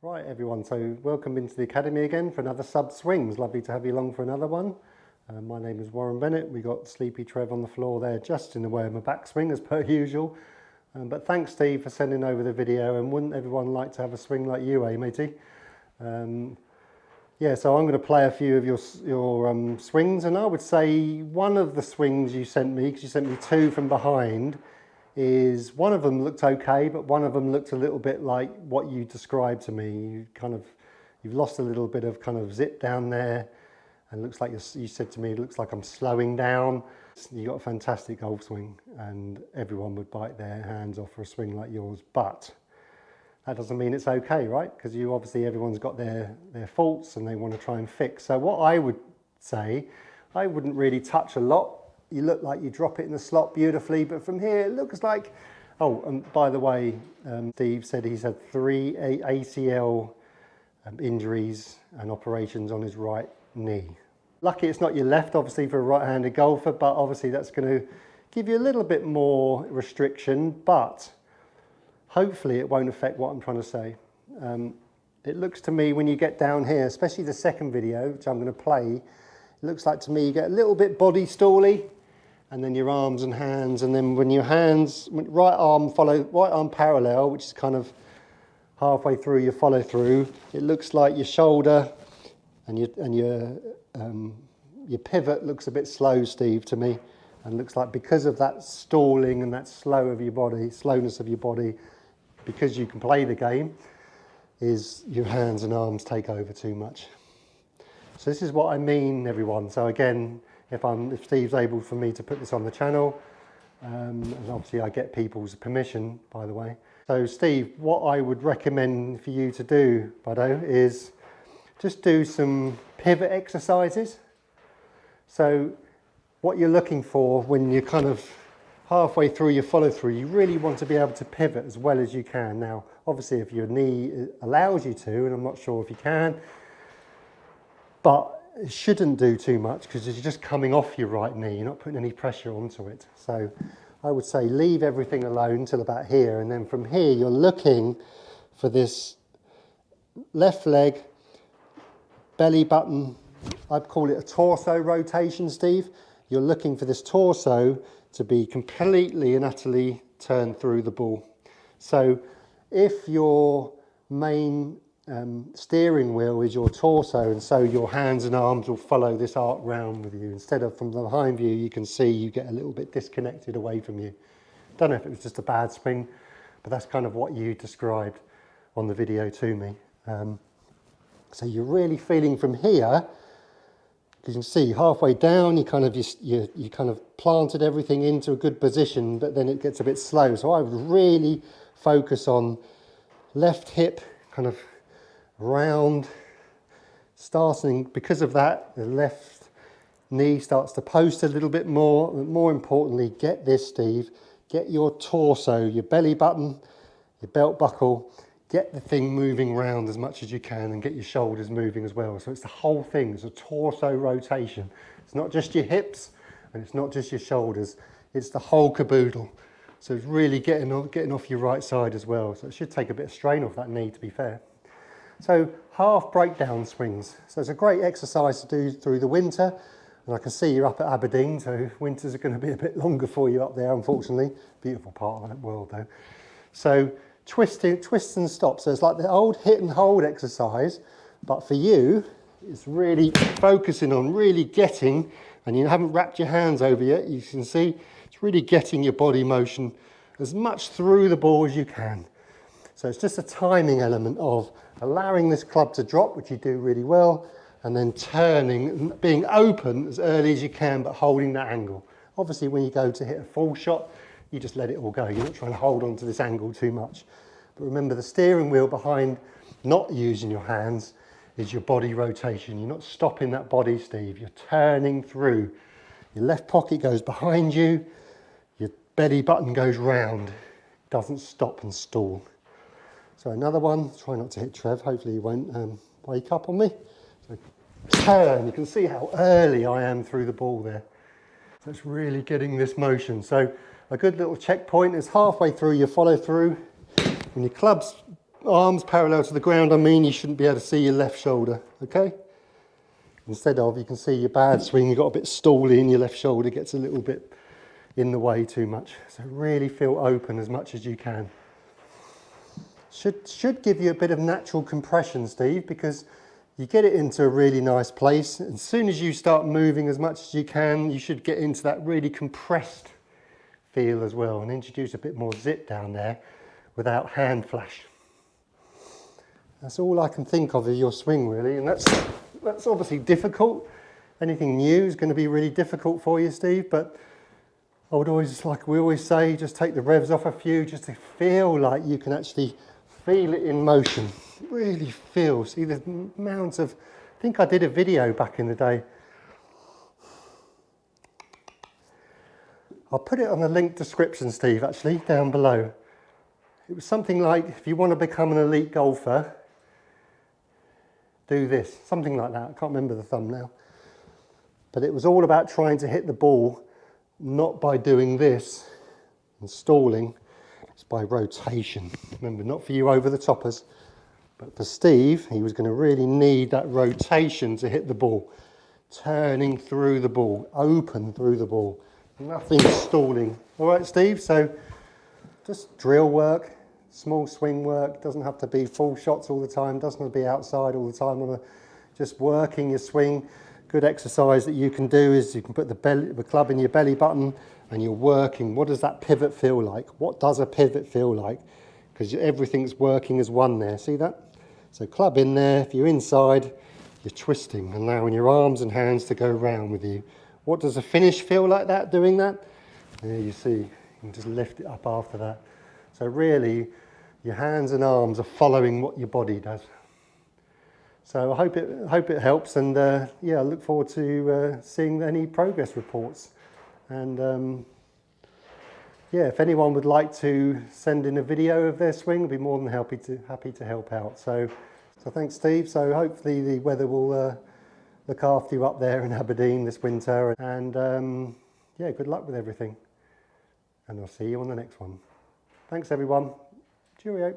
Right everyone, so welcome into the Academy again for another Sub Swings. Lovely to have you along for another one. My name is Warren Bennett. We got Sleepy Trev on the floor there just in the way of my backswing as per usual. But thanks Steve for sending over the video, and wouldn't everyone like to have a swing like you, matey? Yeah, so I'm going to play a few of your swings, and I would say one of the swings you sent me, because you sent me two from behind, is one of them looked okay, but one of them looked a little bit like what you described to me. You've lost a little bit of kind of zip down there, and looks like you said to me, it looks like I'm slowing down. You got a fantastic golf swing, and everyone would bite their hands off for a swing like yours, but that doesn't mean it's okay, right? Because everyone's got their faults and they want to try and fix. So what I would say, I wouldn't really touch a lot. You look like you drop it in the slot beautifully, but from here it looks like, oh, and by the way, Steve said he's had 3 ACL injuries and operations on his right knee. Lucky it's not your left, obviously, for a right-handed golfer, but obviously that's going to give you a little bit more restriction, but hopefully it won't affect what I'm trying to say. It looks to me when you get down here, especially the second video, which I'm going to play, it looks like to me you get a little bit body stally, and then your arms and hands, and then when your hands, right arm parallel, which is kind of halfway through your follow through, it looks like your shoulder and your pivot looks a bit slow, Steve, to me, and looks like because of that stalling and that slowness of your body, because you can play the game, is your hands and arms take over too much. So this is what I mean, everyone. So again, if Steve's able for me to put this on the channel, and obviously I get people's permission, by the way. So Steve, what I would recommend for you to do, Buddo, is just do some pivot exercises. So what you're looking for when you're kind of halfway through your follow through, you really want to be able to pivot as well as you can. Now, obviously if your knee allows you to, and I'm not sure if you can, but it shouldn't do too much because you're just coming off your right knee, you're not putting any pressure onto it. So I would say leave everything alone till about here, and then from here you're looking for this left leg, belly button, I'd call it a torso rotation, Steve. You're looking for this torso to be completely and utterly turned through the ball. So if your main steering wheel is your torso, and so your hands and arms will follow this arc round with you, instead of from the behind view you can see you get a little bit disconnected away from you. Don't know if it was just a bad swing, but that's kind of what you described on the video to me. So you're really feeling from here, because you can see halfway down you kind of planted everything into a good position, but then it gets a bit slow. So I would really focus on left hip kind of round, starting, because of that the left knee starts to post a little bit more. More importantly, get this, Steve, get your torso, your belly button, your belt buckle, get the thing moving round as much as you can, and get your shoulders moving as well. So it's the whole thing, it's a torso rotation. It's not just your hips and it's not just your shoulders, it's the whole caboodle. So it's really getting off your right side as well. So it should take a bit of strain off that knee, to be fair. So half breakdown swings. So it's a great exercise to do through the winter. And I can see you're up at Aberdeen, so winters are going to be a bit longer for you up there, unfortunately. Beautiful part of that world, though. So twists and stops. So it's like the old hit and hold exercise, but for you, it's really focusing on really getting, and you haven't wrapped your hands over yet, you can see, it's really getting your body motion as much through the ball as you can. So it's just a timing element of allowing this club to drop, which you do really well, and then turning, being open as early as you can, but holding that angle. Obviously, when you go to hit a full shot, you just let it all go. You're not trying to hold on to this angle too much. But remember, the steering wheel behind not using your hands is your body rotation. You're not stopping that body, Steve. You're turning through. Your left pocket goes behind you. Your belly button goes round. Doesn't stop and stall. So another one. Try not to hit Trev. Hopefully he won't wake up on me. So turn. You can see how early I am through the ball there. So it's really getting this motion. So a good little checkpoint is halfway through your follow through. When your club's arms parallel to the ground, I mean you shouldn't be able to see your left shoulder, okay? Instead of, you can see your bad swing, you've got a bit stally in your left shoulder, gets a little bit in the way too much. So really feel open as much as you can. Should give you a bit of natural compression, Steve, because you get it into a really nice place. As soon as you start moving as much as you can, you should get into that really compressed feel as well, and introduce a bit more zip down there without hand flash. That's all I can think of your swing really, and that's obviously difficult. Anything new is going to be really difficult for you, Steve, but I would always, like we always say, just take the revs off a few just to feel like you can actually feel it in motion. Really feel, see the amounts of, I think I did a video back in the day. I'll put it on the link description, Steve, actually, down below. It was something like, if you want to become an elite golfer, do this, something like that. I can't remember the thumbnail. But it was all about trying to hit the ball, not by doing this and stalling, it's by rotation. Remember, not for you over the toppers, but for Steve, he was going to really need that rotation to hit the ball. Turning through the ball, open through the ball, nothing stalling. All right, Steve, so just drill work, small swing work, doesn't have to be full shots all the time, doesn't have to be outside all the time, just working your swing. Good exercise that you can do is you can put the club in your belly button and you're working. What does that pivot feel like? What does a pivot feel like? Because everything's working as one there, see that? So club in there, if you're inside, you're twisting, allowing your arms and hands to go round with you. What does a finish feel like that, doing that? There you see, you can just lift it up after that. So really, your hands and arms are following what your body does. So I hope it helps, and yeah, I look forward to seeing any progress reports. And yeah, if anyone would like to send in a video of their swing, I'd be more than happy to help out. So thanks, Steve. So hopefully the weather will look after you up there in Aberdeen this winter. And yeah, good luck with everything. And I'll see you on the next one. Thanks, everyone. Cheerio.